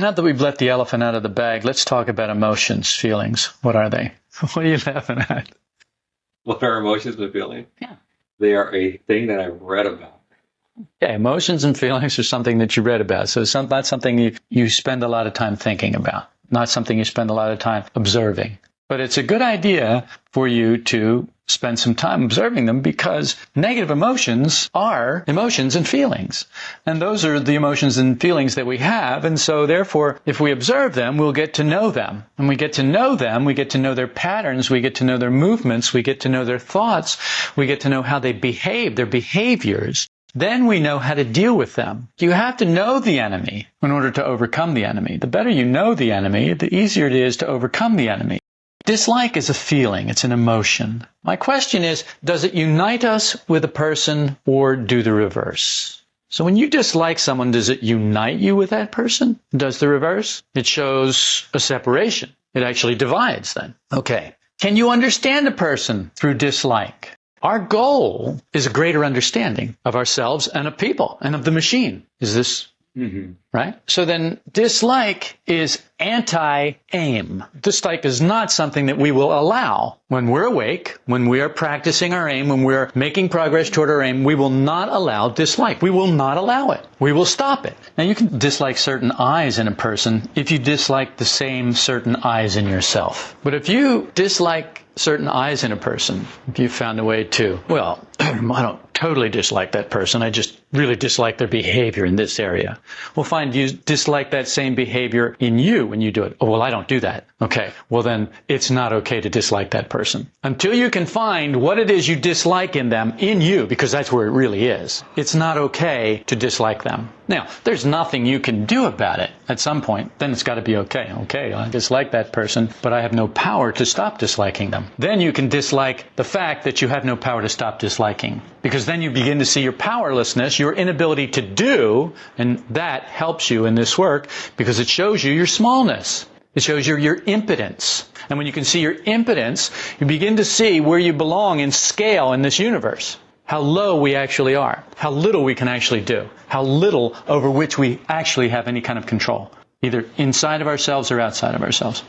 now that we've let the elephant out of the bag, let's talk about emotions, feelings. What are they? What are you laughing at? What are emotions and feelings? Yeah. They are a thing that I've read about. Yeah, emotions and feelings are something that you read about. So it's not something you spend a lot of time thinking about, not something you spend a lot of time observing. But it's a good idea for you to spend some time observing them, because negative emotions are emotions and feelings. And those are the emotions and feelings that we have. And so therefore, if we observe them, we'll get to know them. And we get to know them, we get to know their patterns, we get to know their movements, we get to know their thoughts, we get to know how they behave, their behaviors. Then we know how to deal with them. You have to know the enemy in order to overcome the enemy. The better you know the enemy, the easier it is to overcome the enemy. Dislike is a feeling. It's an emotion. My question is, does it unite us with a person or do the reverse? So when you dislike someone, does it unite you with that person? Does the reverse? It shows a separation. It actually divides then. Okay. Can you understand a person through dislike? Our goal is a greater understanding of ourselves and of people and of the machine. Is this right? So then dislike is anti-aim. Dislike is not something that we will allow. When we're awake, when we are practicing our aim, when we're making progress toward our aim, we will not allow dislike. We will not allow it. We will stop it. Now you can dislike certain eyes in a person if you dislike the same certain eyes in yourself. But if you dislike certain eyes in a person, if you found a way to, well, I don't totally dislike that person, I just really dislike their behavior in this area. Well, fine, you dislike that same behavior in you when you do it. Oh, well, I don't do that. Okay, well then it's not okay to dislike that person. Until you can find what it is you dislike in them, in you, because that's where it really is, it's not okay to dislike them. Now, there's nothing you can do about it at some point. Then it's got to be okay. Okay, I dislike that person, but I have no power to stop disliking them. Then you can dislike the fact that you have no power to stop disliking, because then you begin to see your powerlessness, your inability to do, and that helps you in this work because it shows you your smallness. It shows you your impotence. And when you can see your impotence, you begin to see where you belong in scale in this universe. How low we actually are. How little we can actually do. How little over which we actually have any kind of control. Either inside of ourselves or outside of ourselves.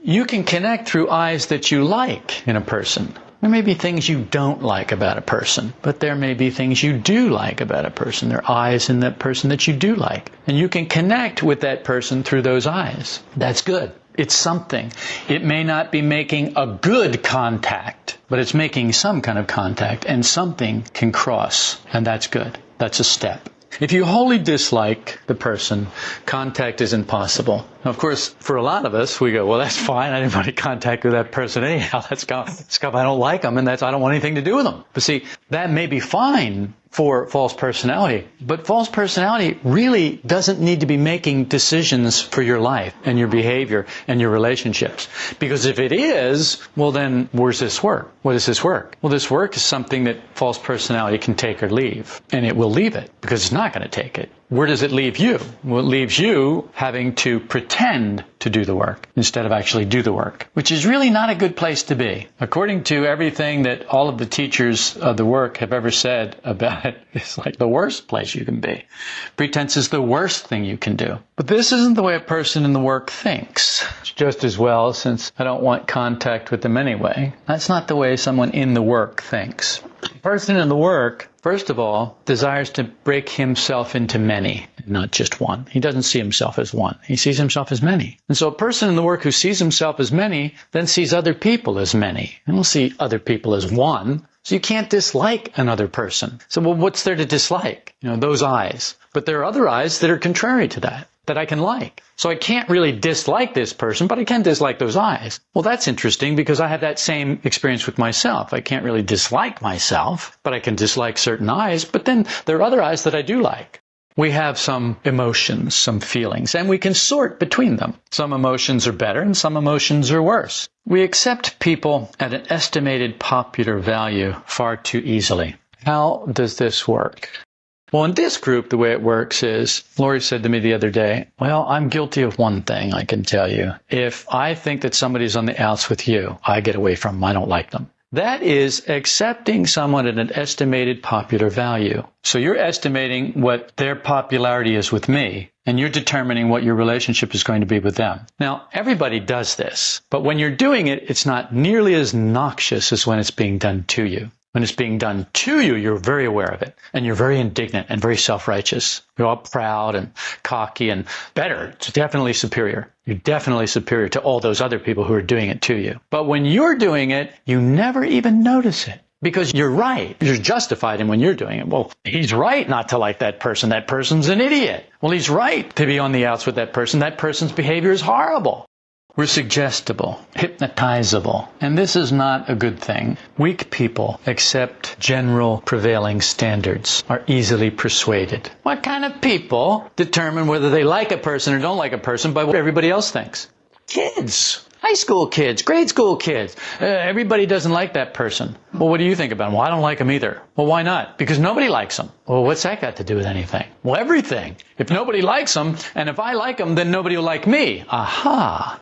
You can connect through eyes that you like in a person. There may be things you don't like about a person, but there may be things you do like about a person. There are eyes in that person that you do like. And you can connect with that person through those eyes. That's good. It's something. It may not be making a good contact, but it's making some kind of contact, and something can cross, and that's good. That's a step. If you wholly dislike the person, contact is impossible. Now, of course, for a lot of us, we go, well, that's fine. I didn't want to contact with that person anyhow. That's I don't like them, and I don't want anything to do with them. But see, that may be fine for false personality, but false personality really doesn't need to be making decisions for your life and your behavior and your relationships. Because if it is, well then, where's this work? What does this work? Well, this work is something that false personality can take or leave. And it will leave it, because it's not going to take it. Where does it leave you? Well, it leaves you having to pretend to do the work instead of actually do the work, which is really not a good place to be. According to everything that all of the teachers of the work have ever said about it, it's like the worst place you can be. Pretense is the worst thing you can do. But this isn't the way a person in the work thinks. It's just as well, since I don't want contact with them anyway. That's not the way someone in the work thinks. A person in the work, first of all, desires to break himself into many, not just one. He doesn't see himself as one. He sees himself as many. And so a person in the work who sees himself as many then sees other people as many. And will see other people as one. So you can't dislike another person. So well, what's there to dislike? Those eyes. But there are other eyes that are contrary to that I can like. So I can't really dislike this person, but I can dislike those eyes. Well, that's interesting because I have that same experience with myself. I can't really dislike myself, but I can dislike certain eyes. But then there are other eyes that I do like. We have some emotions, some feelings, and we can sort between them. Some emotions are better and some emotions are worse. We accept people at an estimated popular value far too easily. How does this work? Well, in this group, the way it works is, Lori said to me the other day, well, I'm guilty of one thing, I can tell you. If I think that somebody's on the outs with you, I get away from them. I don't like them. That is accepting someone at an estimated popular value. So you're estimating what their popularity is with me, and you're determining what your relationship is going to be with them. Now, everybody does this, but when you're doing it, it's not nearly as noxious as when it's being done to you. When it's being done to you, you're very aware of it, and you're very indignant and very self-righteous. You're all proud and cocky and better. It's definitely superior. You're definitely superior to all those other people who are doing it to you. But when you're doing it, you never even notice it. Because you're right. You're justified in when you're doing it. Well, he's right not to like that person. That person's an idiot. Well, he's right to be on the outs with that person. That person's behavior is horrible. We're suggestible, hypnotizable, and this is not a good thing. Weak people accept general prevailing standards, are easily persuaded. What kind of people determine whether they like a person or don't like a person by what everybody else thinks? Kids. High school kids, grade school kids. Everybody doesn't like that person. Well, what do you think about them? Well, I don't like them either. Well, why not? Because nobody likes them. Well, what's that got to do with anything? Well, everything. If nobody likes them, and if I like them, then nobody will like me. Aha!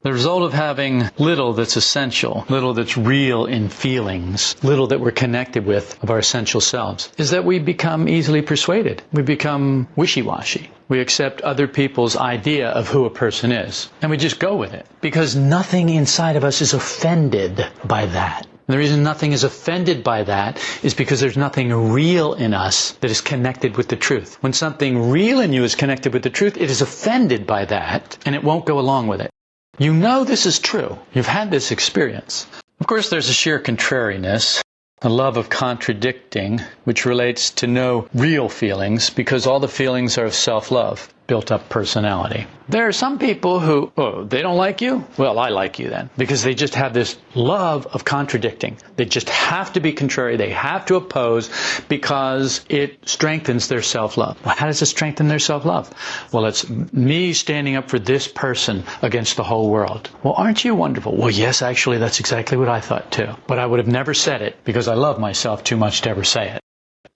The result of having little that's essential, little that's real in feelings, little that we're connected with of our essential selves, is that we become easily persuaded. We become wishy-washy. We accept other people's idea of who a person is, and we just go with it. Because nothing inside of us is offended by that. And the reason nothing is offended by that is because there's nothing real in us that is connected with the truth. When something real in you is connected with the truth, it is offended by that, and it won't go along with it. You know this is true. You've had this experience. Of course, there's a sheer contrariness, a love of contradicting, which relates to no real feelings, because all the feelings are of self-love, built-up personality. There are some people who, they don't like you? Well, I like you then. Because they just have this love of contradicting. They just have to be contrary. They have to oppose because it strengthens their self-love. Well, how does it strengthen their self-love? Well, it's me standing up for this person against the whole world. Well, aren't you wonderful? Well, yes, actually, that's exactly what I thought too. But I would have never said it because I love myself too much to ever say it.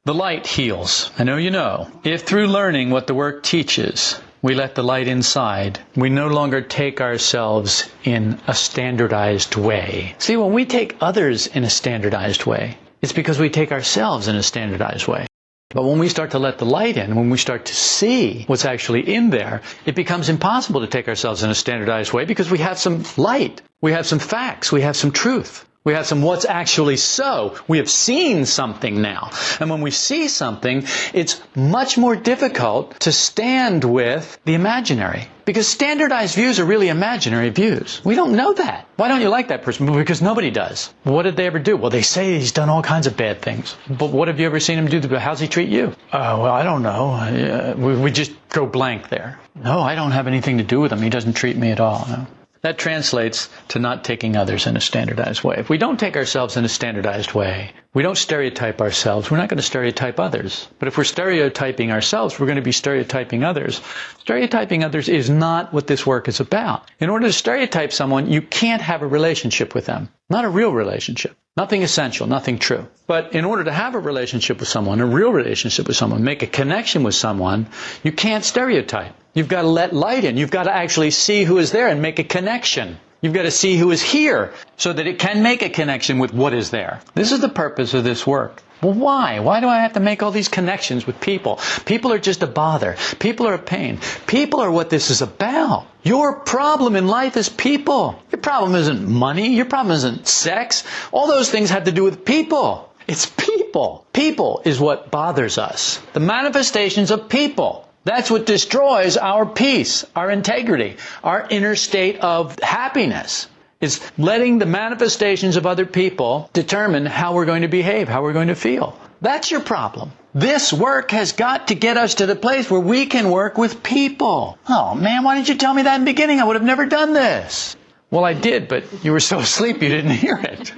The light heals. I know you know. If through learning what the work teaches, we let the light inside, we no longer take ourselves in a standardized way. See, when we take others in a standardized way, it's because we take ourselves in a standardized way. But when we start to let the light in, when we start to see what's actually in there, it becomes impossible to take ourselves in a standardized way because we have some light, we have some facts, we have some truth. We have some what's actually so. We have seen something now. And when we see something, it's much more difficult to stand with the imaginary. Because standardized views are really imaginary views. We don't know that. Why don't you like that person? Well, because nobody does. What did they ever do? Well, they say he's done all kinds of bad things. But what have you ever seen him do? How's he treat you? Well, I don't know. We just go blank there. No, I don't have anything to do with him. He doesn't treat me at all. No. That translates to not taking others in a standardized way. If we don't take ourselves in a standardized way, we don't stereotype ourselves, we're not going to stereotype others. But if we're stereotyping ourselves, we're going to be stereotyping others. Stereotyping others is not what this work is about. In order to stereotype someone, you can't have a relationship with them. Not a real relationship. Nothing essential, nothing true. But in order to have a relationship with someone, a real relationship with someone, make a connection with someone, you can't stereotype. You've got to let light in. You've got to actually see who is there and make a connection. You've got to see who is here so that it can make a connection with what is there. This is the purpose of this work. Well, why? Why do I have to make all these connections with people? People are just a bother. People are a pain. People are what this is about. Your problem in life is people. Your problem isn't money. Your problem isn't sex. All those things have to do with people. It's people. People is what bothers us. The manifestations of people. That's what destroys our peace, our integrity, our inner state of happiness. It's letting the manifestations of other people determine how we're going to behave, how we're going to feel. That's your problem. This work has got to get us to the place where we can work with people. Oh man, why didn't you tell me that in the beginning? I would have never done this. Well, I did, but you were so asleep you didn't hear it.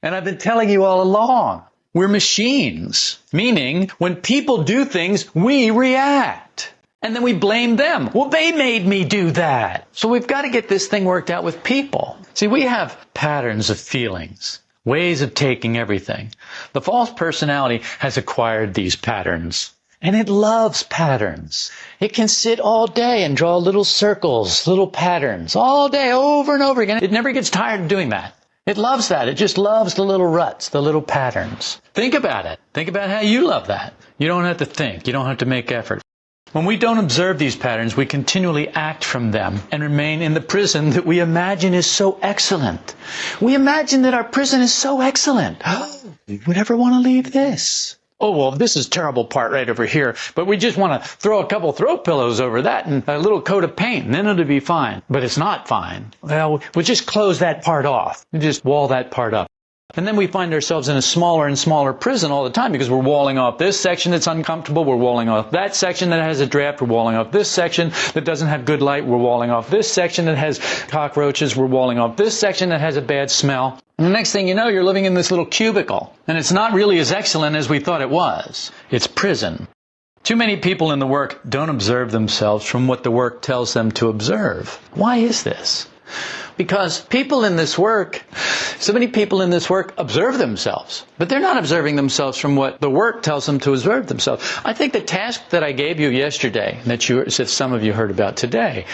And I've been telling you all along. We're machines, meaning when people do things, we react. And then we blame them. Well, they made me do that. So we've got to get this thing worked out with people. See, we have patterns of feelings, ways of taking everything. The false personality has acquired these patterns. And it loves patterns. It can sit all day and draw little circles, little patterns, all day, over and over again. It never gets tired of doing that. It loves that. It just loves the little ruts, the little patterns. Think about it. Think about how you love that. You don't have to think. You don't have to make effort. When we don't observe these patterns, we continually act from them and remain in the prison that we imagine is so excellent. We imagine that our prison is so excellent. We would ever want to leave this. Oh, well, this is a terrible part right over here, but we just want to throw a couple throw pillows over that and a little coat of paint, and then it'll be fine. But it's not fine. Well, we'll just close that part off. We'll just wall that part up. And then we find ourselves in a smaller and smaller prison all the time because we're walling off this section that's uncomfortable. We're walling off that section that has a draft. We're walling off this section that doesn't have good light. We're walling off this section that has cockroaches. We're walling off this section that has a bad smell. And the next thing you know, you're living in this little cubicle. And it's not really as excellent as we thought it was. It's prison. Too many people in the work don't observe themselves from what the work tells them to observe. Why is this? Because people in this work, so many people in this work observe themselves, but they're not observing themselves from what the work tells them to observe themselves. I think the task that I gave you yesterday, that some of you heard about today,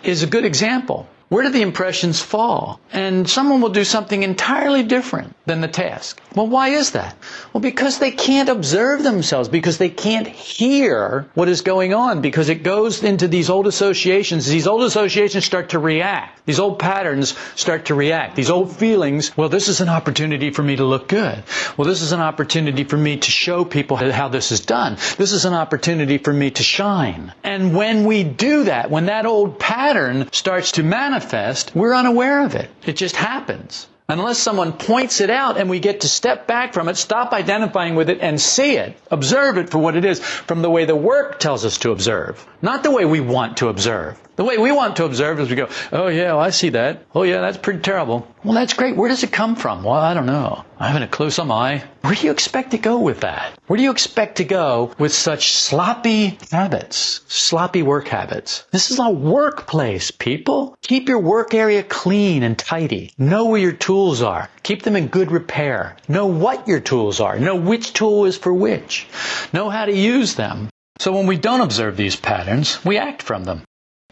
is a good example. Where do the impressions fall? And someone will do something entirely different than the task. Well, why is that? Well, because they can't observe themselves, because they can't hear what is going on, because it goes into these old associations. These old associations start to react. These old patterns start to react. These old feelings, well, this is an opportunity for me to look good. Well, this is an opportunity for me to show people how this is done. This is an opportunity for me to shine. And when we do that, when that old pattern starts to manifest, we're unaware of it. It just happens. Unless someone points it out and we get to step back from it, stop identifying with it and see it, observe it for what it is, from the way the work tells us to observe, not the way we want to observe. The way we want to observe is we go, oh yeah, well, I see that. Oh yeah, that's pretty terrible. Well, that's great. Where does it come from? Well, I don't know. I haven't a clue, some eye. Where do you expect to go with that? Where do you expect to go with such sloppy habits, sloppy work habits? This is a workplace, people. Keep your work area clean and tidy. Know where your tools are. Keep them in good repair. Know what your tools are. Know which tool is for which. Know how to use them. So when we don't observe these patterns, we act from them.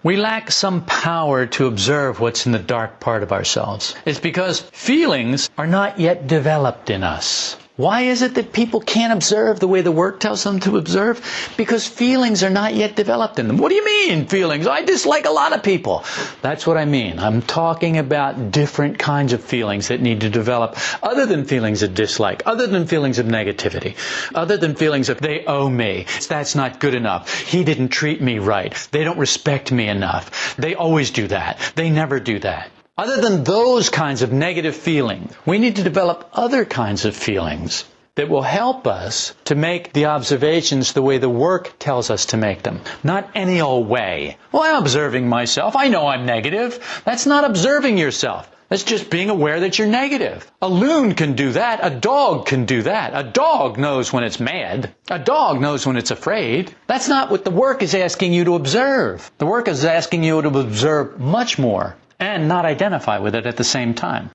We lack some power to observe what's in the dark part of ourselves. It's because feelings are not yet developed in us. Why is it that people can't observe the way the work tells them to observe? Because feelings are not yet developed in them. What do you mean, feelings? I dislike a lot of people. That's what I mean. I'm talking about different kinds of feelings that need to develop, other than feelings of dislike, other than feelings of negativity, other than feelings of they owe me, that's not good enough, he didn't treat me right, they don't respect me enough, they always do that, they never do that. Other than those kinds of negative feelings, we need to develop other kinds of feelings that will help us to make the observations the way the work tells us to make them. Not any old way. Well, I'm observing myself. I know I'm negative. That's not observing yourself. That's just being aware that you're negative. A loon can do that. A dog can do that. A dog knows when it's mad. A dog knows when it's afraid. That's not what the work is asking you to observe. The work is asking you to observe much more and not identify with it at the same time.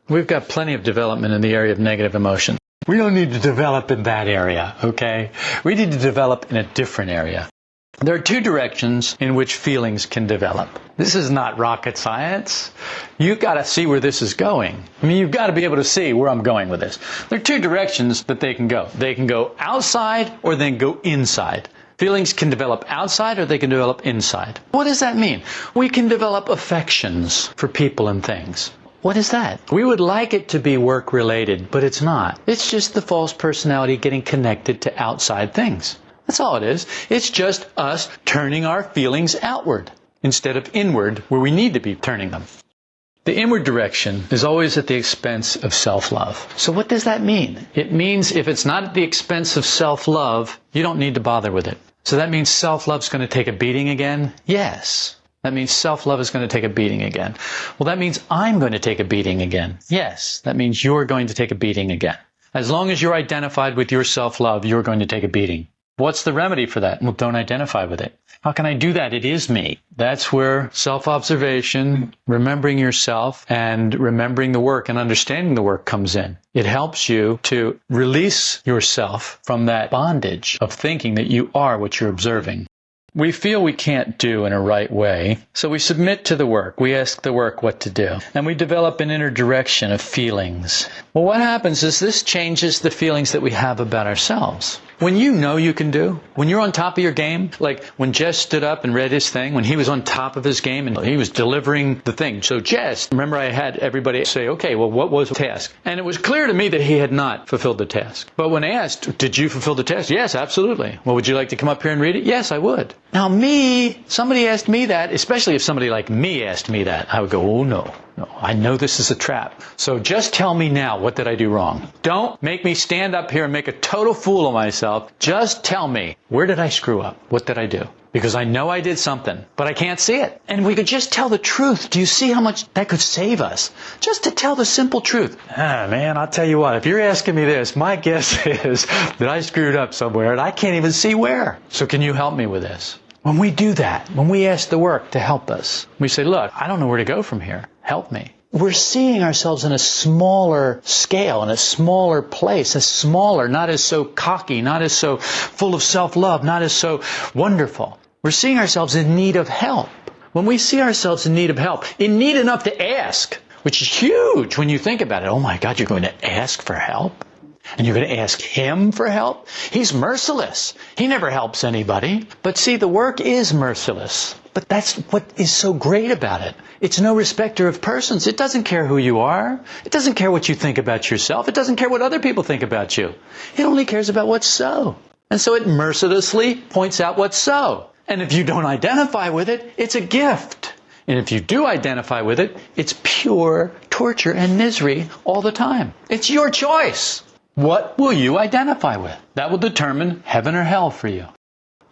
We've got plenty of development in the area of negative emotion. We don't need to develop in that area, okay? We need to develop in a different area. There are two directions in which feelings can develop. This is not rocket science. You've got to see where this is going. I mean, you've got to be able to see where I'm going with this. There are two directions that they can go. They can go outside or they can go inside. Feelings can develop outside or they can develop inside. What does that mean? We can develop affections for people and things. What is that? We would like it to be work-related, but it's not. It's just the false personality getting connected to outside things. That's all it is. It's just us turning our feelings outward instead of inward, where we need to be turning them. The inward direction is always at the expense of self-love. So what does that mean? It means if it's not at the expense of self-love, you don't need to bother with it. So that means self-love's going to take a beating again? Yes. That means self-love is going to take a beating again. Well, that means I'm going to take a beating again. Yes. That means you're going to take a beating again. As long as you're identified with your self-love, you're going to take a beating. What's the remedy for that? Well, don't identify with it. How can I do that? It is me. That's where self-observation, remembering yourself, and remembering the work and understanding the work comes in. It helps you to release yourself from that bondage of thinking that you are what you're observing. We feel we can't do in a right way, so we submit to the work. We ask the work what to do. And we develop an inner direction of feelings. Well, what happens is this changes the feelings that we have about ourselves. When you know you can do, when you're on top of your game, like when Jess stood up and read his thing, when he was on top of his game and he was delivering the thing. So Jess, remember I had everybody say, okay, well, what was the task? And it was clear to me that he had not fulfilled the task. But when asked, did you fulfill the task? Yes, absolutely. Well, would you like to come up here and read it? Yes, I would. Now somebody asked me that, especially if somebody like me asked me that, I would go, oh no, I know this is a trap. So just tell me now, what did I do wrong? Don't make me stand up here and make a total fool of myself. Just tell me, where did I screw up? What did I do? Because I know I did something, but I can't see it. And we could just tell the truth. Do you see how much that could save us? Just to tell the simple truth. Man, I'll tell you what, if you're asking me this, my guess is that I screwed up somewhere and I can't even see where. So can you help me with this? When we do that, when we ask the work to help us, we say, look, I don't know where to go from here. Help me. We're seeing ourselves in a smaller scale, in a smaller place, not as so cocky, not as so full of self-love, not as so wonderful. We're seeing ourselves in need of help. When we see ourselves in need of help, in need enough to ask, which is huge when you think about it. Oh my God, you're going to ask for help? And you're going to ask Him for help? He's merciless. He never helps anybody. But see, the work is merciless. But that's what is so great about it. It's no respecter of persons. It doesn't care who you are. It doesn't care what you think about yourself. It doesn't care what other people think about you. It only cares about what's so. And so it mercilessly points out what's so. And if you don't identify with it, it's a gift. And if you do identify with it, it's pure torture and misery all the time. It's your choice. What will you identify with? That will determine heaven or hell for you.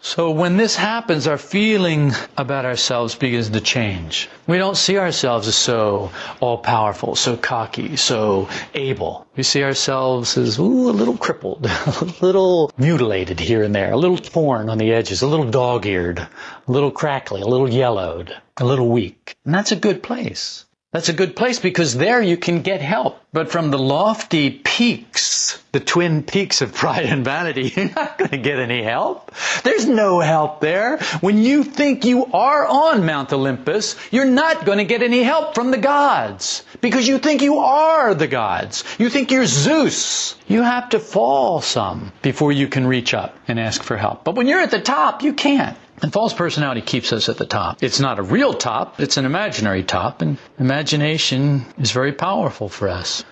So when this happens, our feeling about ourselves begins to change. We don't see ourselves as so all-powerful, so cocky, so able. We see ourselves as a little crippled, a little mutilated here and there, a little torn on the edges, a little dog-eared, a little crackly, a little yellowed, a little weak. And that's a good place. That's a good place because there you can get help. But from the lofty peaks, the twin peaks of pride and vanity, you're not going to get any help. There's no help there. When you think you are on Mount Olympus, you're not going to get any help from the gods because you think you are the gods. You think you're Zeus. You have to fall some before you can reach up and ask for help. But when you're at the top, you can't. And false personality keeps us at the top. It's not a real top, it's an imaginary top, and imagination is very powerful for us.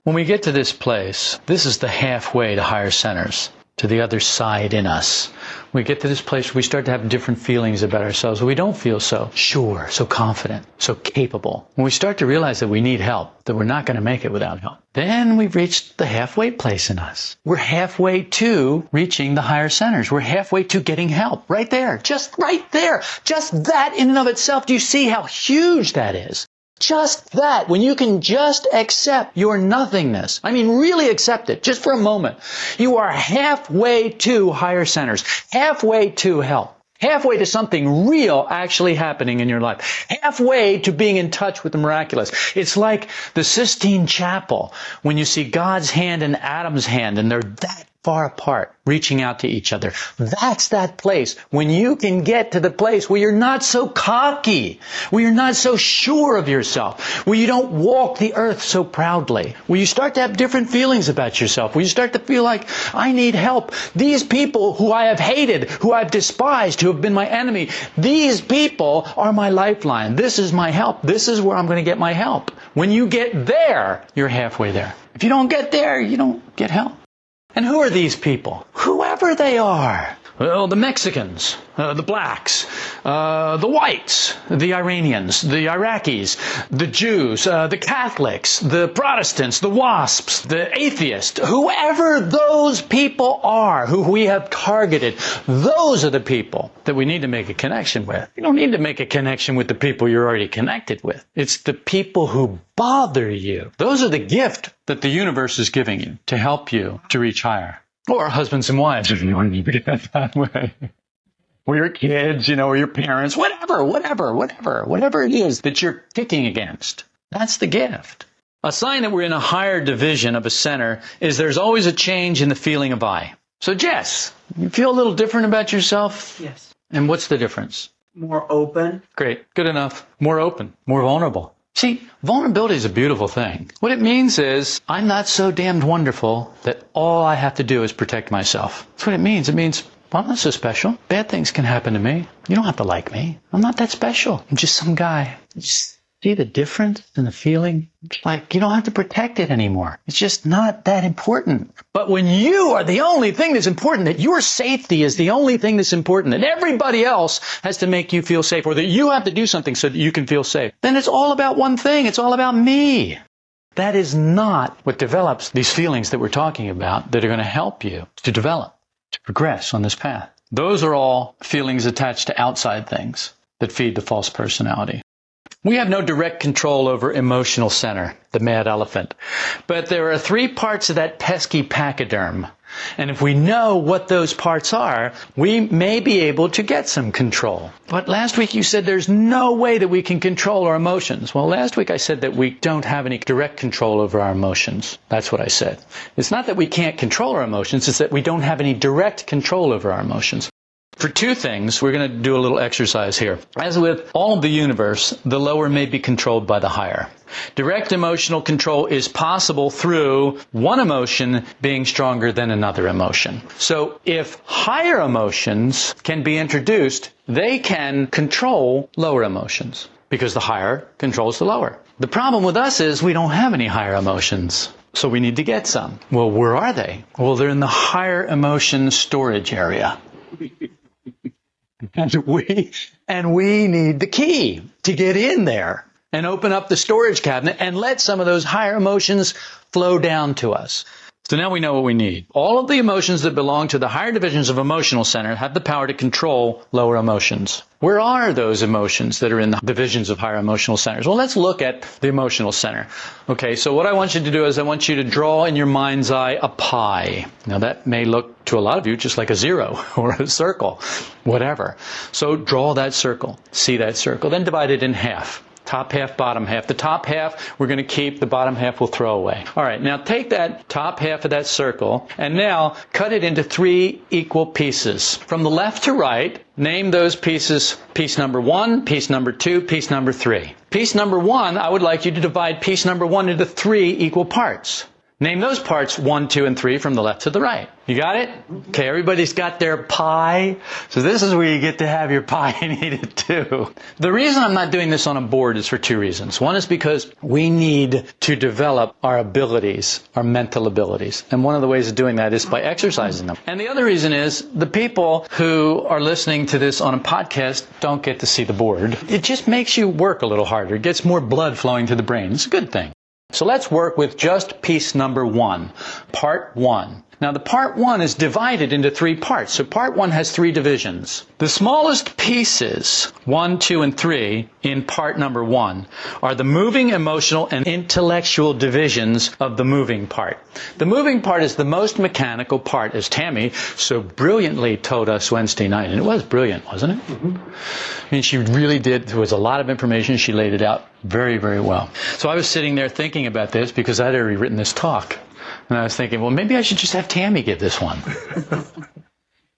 When we get to this place, this is the halfway to higher centers, to the other side in us. We get to this place where we start to have different feelings about ourselves. We don't feel so sure, so confident, so capable. When we start to realize that we need help, that we're not going to make it without help, then we've reached the halfway place in us. We're halfway to reaching the higher centers. We're halfway to getting help. Right there. Just right there. Just that in and of itself. Do you see how huge that is? Just that, when you can just accept your nothingness, I mean really accept it, just for a moment, you are halfway to higher centers, halfway to help, halfway to something real actually happening in your life, halfway to being in touch with the miraculous. It's like the Sistine Chapel, when you see God's hand and Adam's hand, and they're that far apart, reaching out to each other. That's that place when you can get to the place where you're not so cocky, where you're not so sure of yourself, where you don't walk the earth so proudly, where you start to have different feelings about yourself, where you start to feel like, I need help. These people who I have hated, who I've despised, who have been my enemy, these people are my lifeline. This is my help. This is where I'm going to get my help. When you get there, you're halfway there. If you don't get there, you don't get help. And who are these people? Whoever they are. Well, the Mexicans, the blacks, the whites, the Iranians, the Iraqis, the Jews, the Catholics, the Protestants, the WASPs, the atheists, whoever those people are who we have targeted, those are the people that we need to make a connection with. You don't need to make a connection with the people you're already connected with. It's the people who bother you. Those are the gift that the universe is giving you to help you to reach higher. Or husbands and wives, if you want to look at it that way. Or your kids, or your parents, whatever it is that you're kicking against. That's the gift. A sign that we're in a higher division of a center is there's always a change in the feeling of I. So Jess, you feel a little different about yourself? Yes. And what's the difference? More open. Great. Good enough. More open. More vulnerable. See, vulnerability is a beautiful thing. What it means is, I'm not so damned wonderful that all I have to do is protect myself. That's what it means. It means, well, I'm not so special. Bad things can happen to me. You don't have to like me. I'm not that special. I'm just some guy. Just see the difference in the feeling? It's like you don't have to protect it anymore. It's just not that important. But when you are the only thing that's important, that your safety is the only thing that's important, that everybody else has to make you feel safe, or that you have to do something so that you can feel safe, then it's all about one thing. It's all about me. That is not what develops these feelings that we're talking about that are going to help you to develop, to progress on this path. Those are all feelings attached to outside things that feed the false personality. We have no direct control over emotional center, the mad elephant. But there are 3 parts of that pesky pachyderm. And if we know what those parts are, we may be able to get some control. But last week you said there's no way that we can control our emotions. Well, last week I said that we don't have any direct control over our emotions. That's what I said. It's not that we can't control our emotions, it's that we don't have any direct control over our emotions. For 2 things, we're going to do a little exercise here. As with all of the universe, the lower may be controlled by the higher. Direct emotional control is possible through one emotion being stronger than another emotion. So if higher emotions can be introduced, they can control lower emotions, because the higher controls the lower. The problem with us is we don't have any higher emotions. So we need to get some. Well, where are they? Well, they're in the higher emotion storage area. And we need the key to get in there and open up the storage cabinet and let some of those higher emotions flow down to us. So now we know what we need. All of the emotions that belong to the higher divisions of emotional center have the power to control lower emotions. Where are those emotions that are in the divisions of higher emotional centers? Well, let's look at the emotional center. Okay, so what I want you to do is I want you to draw in your mind's eye a pie. Now that may look to a lot of you just like a 0 or a circle, whatever. So draw that circle, see that circle, then divide it in half. Top half, bottom half. The top half we're going to keep, the bottom half we'll throw away. All right, now take that top half of that circle and now cut it into 3 equal pieces. From the left to right, name those pieces piece number 1, piece number 2, piece number 3. Piece number 1, I would like you to divide piece number 1 into 3 equal parts. Name those parts 1, 2, and 3 from the left to the right. You got it? Okay, everybody's got their pie. So this is where you get to have your pie and eat it too. The reason I'm not doing this on a board is for 2 reasons. One is because we need to develop our abilities, our mental abilities. And one of the ways of doing that is by exercising them. And the other reason is the people who are listening to this on a podcast don't get to see the board. It just makes you work a little harder. It gets more blood flowing to the brain. It's a good thing. So let's work with just piece number 1, part 1. Now the part 1 is divided into 3 parts. So part 1 has 3 divisions. The smallest pieces, 1, 2, and 3, in part number 1, are the moving, emotional, and intellectual divisions of the moving part. The moving part is the most mechanical part, as Tammy so brilliantly told us Wednesday night. And it was brilliant, wasn't it? Mm-hmm. I mean, she really did. There was a lot of information. She laid it out very, very well. So I was sitting there thinking about this because I'd already written this talk. And I was thinking, well, maybe I should just have Tammy give this one.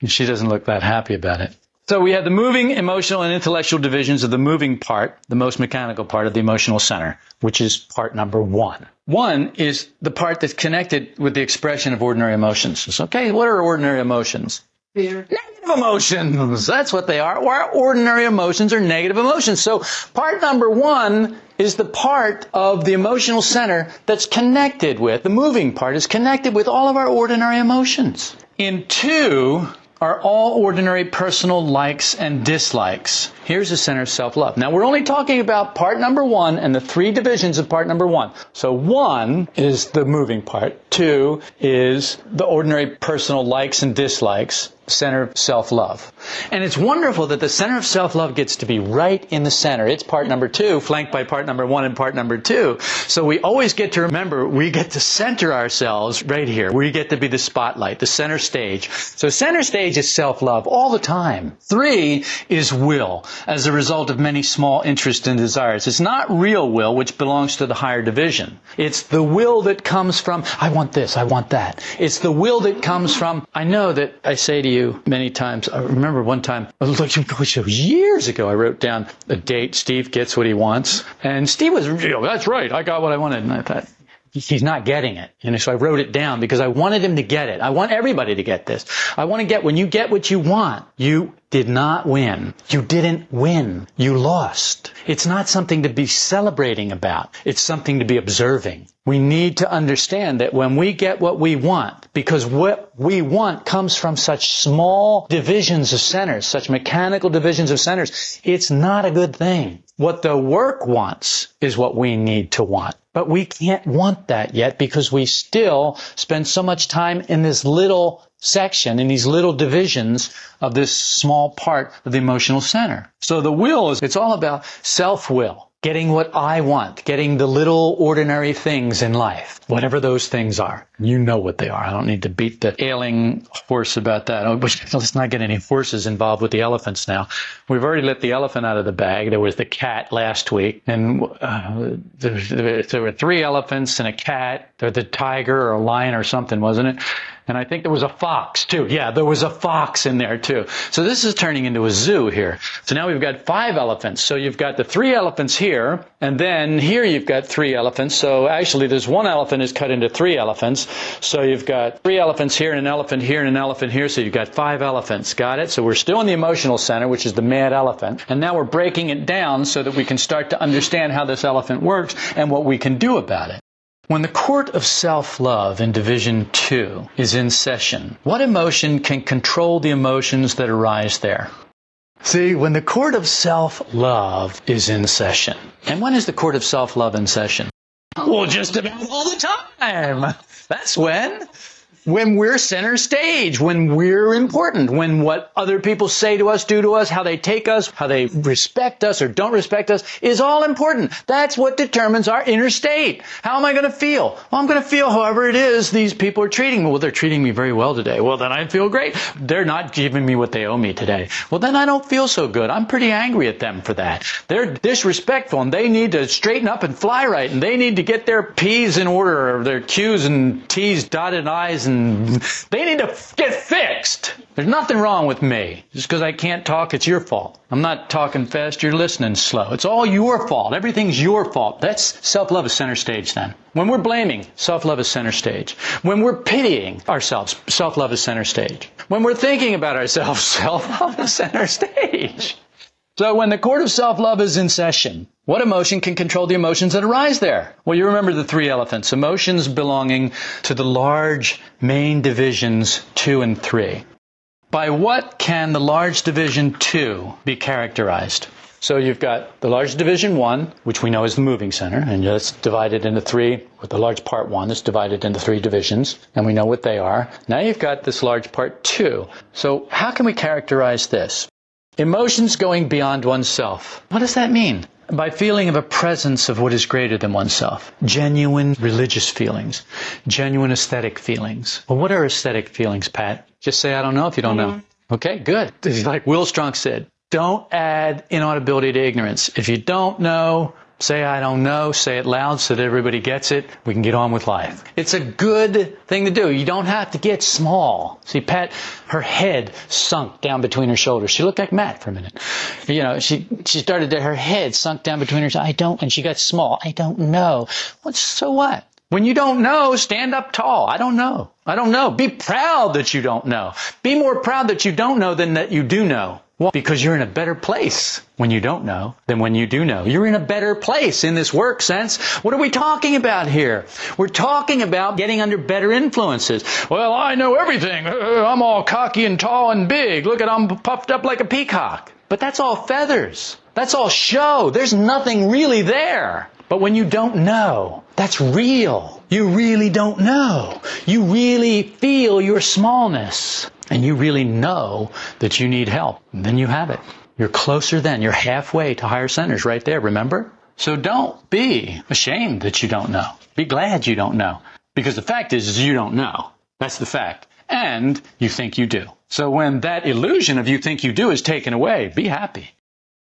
And she doesn't look that happy about it. So we have the moving, emotional, and intellectual divisions of the moving part, the most mechanical part of the emotional center, which is part number 1. 1 is the part that's connected with the expression of ordinary emotions. It's, okay, what are ordinary emotions? Fear. Negative emotions. That's what they are. Our ordinary emotions are negative emotions. So part number 1 is the part of the emotional center that's connected with, the moving part is connected with all of our ordinary emotions. In 2 are all ordinary personal likes and dislikes. Here's the center of self-love. Now, we're only talking about part number 1 and the 3 divisions of part number 1. So 1 is the moving part. 2 is the ordinary personal likes and dislikes, center of self-love. And it's wonderful that the center of self-love gets to be right in the center. It's part number 2, flanked by part number 1 and part number 2. So we always get to remember, we get to center ourselves right here. We get to be the spotlight, the center stage. So center stage is self-love all the time. 3 is will. as a result of many small interests and desires. It's not real will, which belongs to the higher division. It's the will that comes from, I want this, I want that. It's the will that comes from, I know that I say to you many times, I remember one time, years ago, I wrote down a date, Steve gets what he wants. And Steve was, that's right, I got what I wanted. And I thought, he's not getting it. And so I wrote it down because I wanted him to get it. I want everybody to get this. I want to get, when you get what you want, you did not win. You didn't win. You lost. It's not something to be celebrating about. It's something to be observing. We need to understand that when we get what we want, because what we want comes from such small divisions of centers, such mechanical divisions of centers, it's not a good thing. What the work wants is what we need to want. But we can't want that yet because we still spend so much time in this little section, in these little divisions of this small part of the emotional center. So the will it's all about self-will, getting what I want, getting the little ordinary things in life, whatever those things are. You know what they are. I don't need to beat the ailing horse about that. Let's not get any horses involved with the elephants now. We've already let the elephant out of the bag. There was the cat last week, and there were 3 elephants and a cat, or the tiger or a lion or something, wasn't it? And I think there was a fox, too. Yeah, there was a fox in there, too. So this is turning into a zoo here. So now we've got 5 elephants. So you've got the 3 elephants here, and then here you've got 3 elephants. So actually, there's 1 elephant is cut into 3 elephants. So you've got 3 elephants here, and an elephant here, and an elephant here. So you've got 5 elephants. Got it? So we're still in the emotional center, which is the mad elephant. And now we're breaking it down so that we can start to understand how this elephant works and what we can do about it. When the court of self-love in Division 2 is in session, what emotion can control the emotions that arise there? See, when the court of self-love is in session, and when is the court of self-love in session? Well, just about all the time. That's when we're center stage, when we're important, when what other people say to us, do to us, how they take us, how they respect us or don't respect us is all important. That's what determines our inner state. How am I going to feel? Well, I'm going to feel however it is these people are treating me. Well, they're treating me very well today. Well, then I feel great. They're not giving me what they owe me today. Well, then I don't feel so good. I'm pretty angry at them for that. They're disrespectful and they need to straighten up and fly right, and they need to get their P's in order, or their Q's and T's dotted and I's, and they need to get fixed. There's nothing wrong with me. Just because I can't talk, it's your fault. I'm not talking fast, you're listening slow. It's all your fault. Everything's your fault. That's self-love is center stage then. When we're blaming, self-love is center stage. When we're pitying ourselves, self-love is center stage. When we're thinking about ourselves, self-love is center stage. So when the court of self-love is in session, what emotion can control the emotions that arise there? Well, you remember the 3 elephants, emotions belonging to the large main divisions 2 and 3. By what can the large division 2 be characterized? So you've got the large division 1, which we know is the moving center, and that's divided into 3, with the large part 1 that's divided into 3 divisions, and we know what they are. Now you've got this large part 2. So how can we characterize this? Emotions going beyond oneself. What does that mean? By feeling of a presence of what is greater than oneself. Genuine religious feelings. Genuine aesthetic feelings. Well, what are aesthetic feelings, Pat? Just say, I don't know if you don't know. Okay, good. Like Will Strong said, don't add inaudibility to ignorance. If you don't know, say, I don't know. Say it loud so that everybody gets it. We can get on with life. It's a good thing to do. You don't have to get small. See, Pat, her head sunk down between her shoulders. She looked like Matt for a minute. You know, she started to, her head sunk down between her shoulders. And she got small. I don't know. Well, so what? When you don't know, stand up tall. I don't know. I don't know. Be proud that you don't know. Be more proud that you don't know than that you do know. Well, because you're in a better place when you don't know than when you do know. You're in a better place in this work sense. What are we talking about here? We're talking about getting under better influences. Well, I know everything. I'm all cocky and tall and big. Look at, I'm puffed up like a peacock. But that's all feathers. That's all show. There's nothing really there. But when you don't know, that's real. You really don't know. You really feel your smallness. And you really know that you need help. And then you have it. You're closer then. You're halfway to higher centers right there, remember? So don't be ashamed that you don't know. Be glad you don't know. Because the fact is you don't know. That's the fact. And you think you do. So when that illusion of you think you do is taken away, be happy.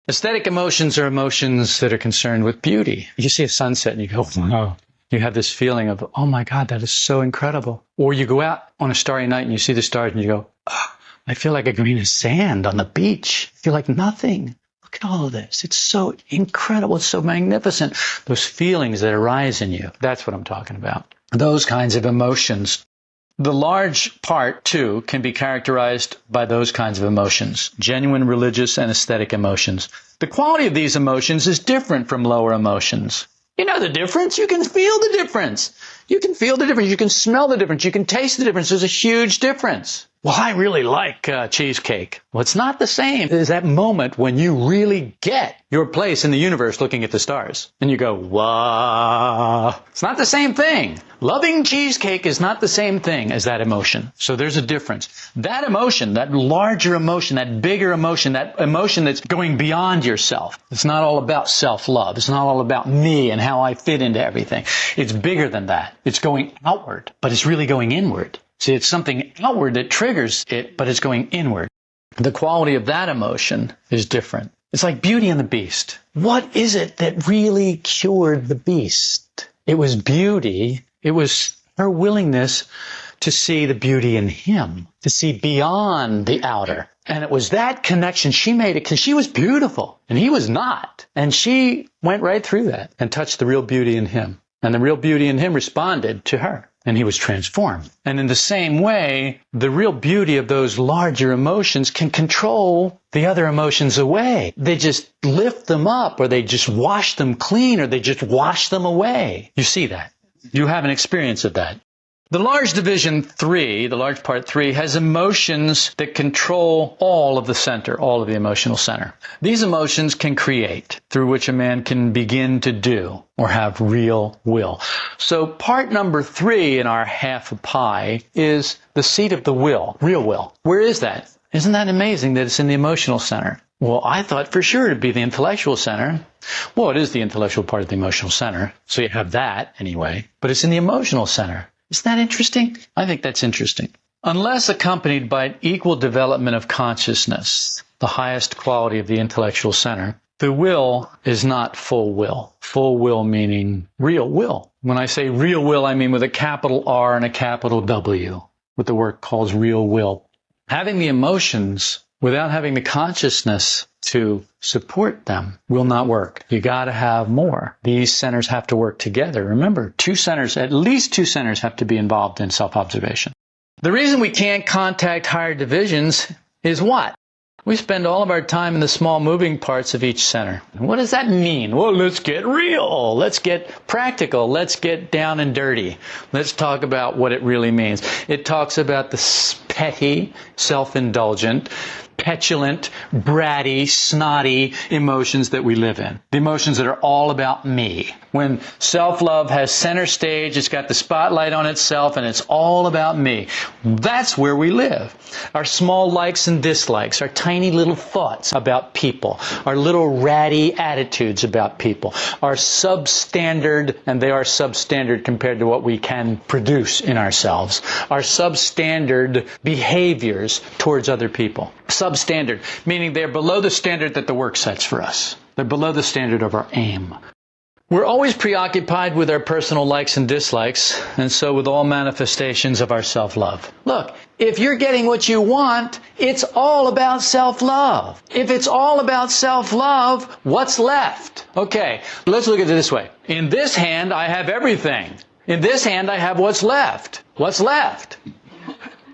Aesthetic emotions are emotions that are concerned with beauty. You see a sunset and you go, wow. You have this feeling of, oh my God, that is so incredible. Or you go out on a starry night and you see the stars and you go, oh, I feel like a grain of sand on the beach. I feel like nothing. Look at all of this. It's so incredible. It's so magnificent. Those feelings that arise in you. That's what I'm talking about. Those kinds of emotions. The large part, too, can be characterized by those kinds of emotions, genuine religious and aesthetic emotions. The quality of these emotions is different from lower emotions. You know the difference. You can feel the difference. You can feel the difference. You can smell the difference. You can taste the difference. There's a huge difference. Well, I really like cheesecake. Well, it's not the same as that moment when you really get your place in the universe looking at the stars. And you go, wow. It's not the same thing. Loving cheesecake is not the same thing as that emotion. So there's a difference. That emotion, that larger emotion, that bigger emotion, that emotion that's going beyond yourself. It's not all about self-love. It's not all about me and how I fit into everything. It's bigger than that. It's going outward, but it's really going inward. See, it's something outward that triggers it, but it's going inward. The quality of that emotion is different. It's like Beauty and the Beast. What is it that really cured the beast? It was beauty. It was her willingness to see the beauty in him, to see beyond the outer. And it was that connection. She made it because she was beautiful and he was not. And she went right through that and touched the real beauty in him. And the real beauty in him responded to her. And he was transformed. And in the same way, the real beauty of those larger emotions can control the other emotions away. They just lift them up, or they just wash them clean, or they just wash them away. You see that. You have an experience of that. The large division 3, the large part 3, has emotions that control all of the center, all of the emotional center. These emotions can create, through which a man can begin to do or have real will. So part number 3 in our half a pie is the seat of the will, real will. Where is that? Isn't that amazing that it's in the emotional center? Well, I thought for sure it'd be the intellectual center. Well, it is the intellectual part of the emotional center, so you have that anyway. But it's in the emotional center. Isn't that interesting? I think that's interesting. Unless accompanied by an equal development of consciousness, the highest quality of the intellectual center, the will is not full will. Full will meaning real will. When I say real will, I mean with a capital R and a capital W, what the work calls real will. Having the emotions without having the consciousness to support them will not work. You got to have more. These centers have to work together. Remember, at least two centers have to be involved in self-observation. The reason we can't contact higher divisions is what? We spend all of our time in the small moving parts of each center. What does that mean? Well, let's get real. Let's get practical. Let's get down and dirty. Let's talk about what it really means. It talks about the petty, self-indulgent, petulant, bratty, snotty emotions that we live in. The emotions that are all about me. When self-love has center stage, it's got the spotlight on itself, and it's all about me. That's where we live. Our small likes and dislikes, our tiny little thoughts about people, our little ratty attitudes about people, our substandard, and they are substandard compared to what we can produce in ourselves, our substandard behaviors towards other people. Substandard, meaning they're below the standard that the work sets for us. They're below the standard of our aim. We're always preoccupied with our personal likes and dislikes, and so with all manifestations of our self-love. Look, if you're getting what you want, it's all about self-love. If it's all about self-love, what's left? Okay, let's look at it this way. In this hand, I have everything. In this hand, I have what's left. What's left?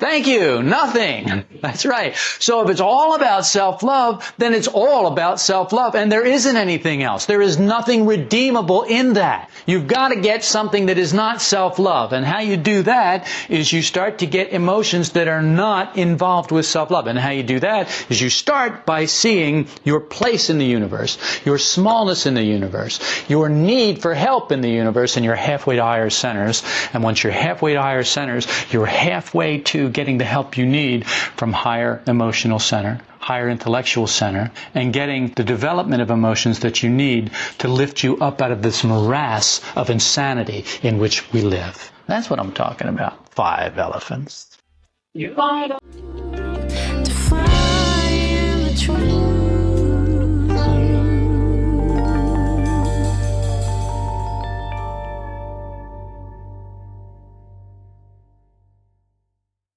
Thank you. Nothing. That's right. So if it's all about self-love, then it's all about self-love. And there isn't anything else. There is nothing redeemable in that. You've got to get something that is not self-love. And how you do that is you start to get emotions that are not involved with self-love. And how you do that is you start by seeing your place in the universe, your smallness in the universe, your need for help in the universe, and you're halfway to higher centers. And once you're halfway to higher centers, you're halfway to getting the help you need from higher emotional center, higher intellectual center, and getting the development of emotions that you need to lift you up out of this morass of insanity in which we live. That's what I'm talking about. 5 elephants.